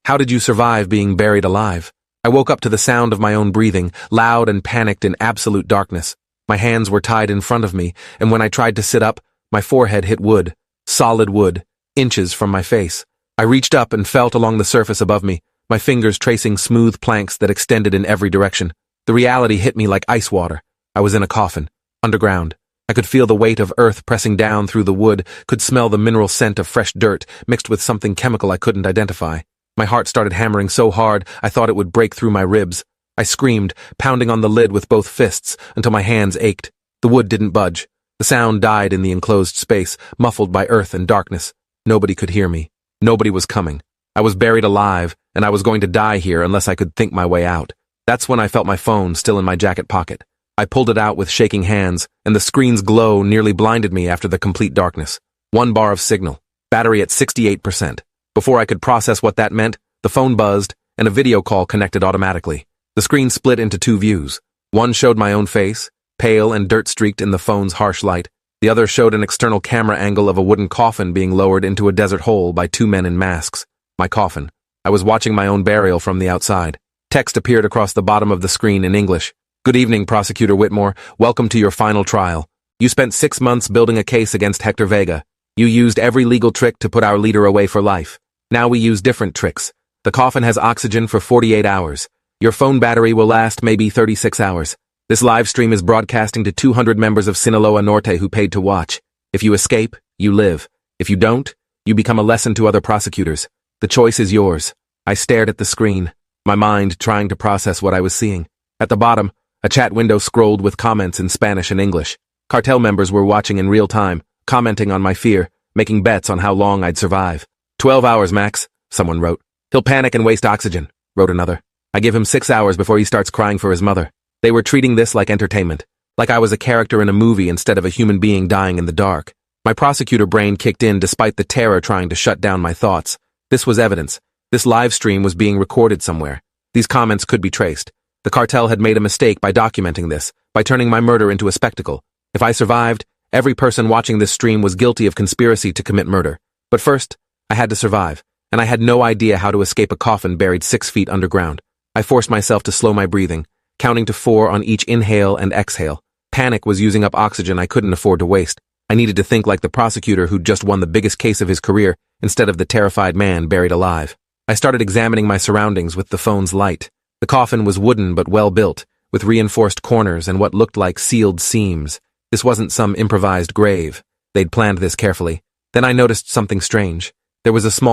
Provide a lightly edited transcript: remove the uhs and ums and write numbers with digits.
How did you survive being buried alive? I woke up to the sound of my own breathing, loud and panicked in absolute darkness. My hands were tied in front of me, and when I tried to sit up, my forehead hit wood, solid wood, inches from my face. I reached up and felt along the surface above me, my fingers tracing smooth planks that extended in every direction. The reality hit me like ice water. I was in a coffin, underground. I could feel the weight of earth pressing down through the wood, could smell the mineral scent of fresh dirt mixed with something chemical I couldn't identify. My heart started hammering so hard I thought it would break through my ribs. I screamed, pounding on the lid with both fists until my hands ached. The wood didn't budge. The sound died in the enclosed space, muffled by earth and darkness. Nobody could hear me. Nobody was coming. I was buried alive, and I was going to die here unless I could think my way out. That's when I felt my phone still in my jacket pocket. I pulled it out with shaking hands, and the screen's glow nearly blinded me after the complete darkness. 1 bar of signal. Battery at 68%. Before I could process what that meant, the phone buzzed, and a video call connected automatically. The screen split into 2 views. One showed my own face, pale and dirt-streaked in the phone's harsh light. The other showed an external camera angle of a wooden coffin being lowered into a desert hole by 2 men in masks. My coffin. I was watching my own burial from the outside. Text appeared across the bottom of the screen in English. "Good evening, Prosecutor Whitmore. Welcome to your final trial. You spent 6 months building a case against Hector Vega. You used every legal trick to put our leader away for life. Now we use different tricks. The coffin has oxygen for 48 hours. Your phone battery will last maybe 36 hours. This live stream is broadcasting to 200 members of Sinaloa Norte who paid to watch. If you escape, you live. If you don't, you become a lesson to other prosecutors. The choice is yours." I stared at the screen, my mind trying to process what I was seeing. At the bottom, a chat window scrolled with comments in Spanish and English. Cartel members were watching in real time, commenting on my fear, making bets on how long I'd survive. 12 hours, Max, someone wrote. "He'll panic and waste oxygen," wrote another. "I give him 6 hours before he starts crying for his mother." They were treating this like entertainment, like I was a character in a movie instead of a human being dying in the dark. My prosecutor brain kicked in despite the terror trying to shut down my thoughts. This was evidence. This live stream was being recorded somewhere. These comments could be traced. The cartel had made a mistake by documenting this, by turning my murder into a spectacle. If I survived, every person watching this stream was guilty of conspiracy to commit murder. But first, I had to survive, and I had no idea how to escape a coffin buried 6 feet underground. I forced myself to slow my breathing, counting to 4 on each inhale and exhale. Panic was using up oxygen I couldn't afford to waste. I needed to think like the prosecutor who'd just won the biggest case of his career instead of the terrified man buried alive. I started examining my surroundings with the phone's light. The coffin was wooden but well built, with reinforced corners and what looked like sealed seams. This wasn't some improvised grave. They'd planned this carefully. Then I noticed something strange. There was a small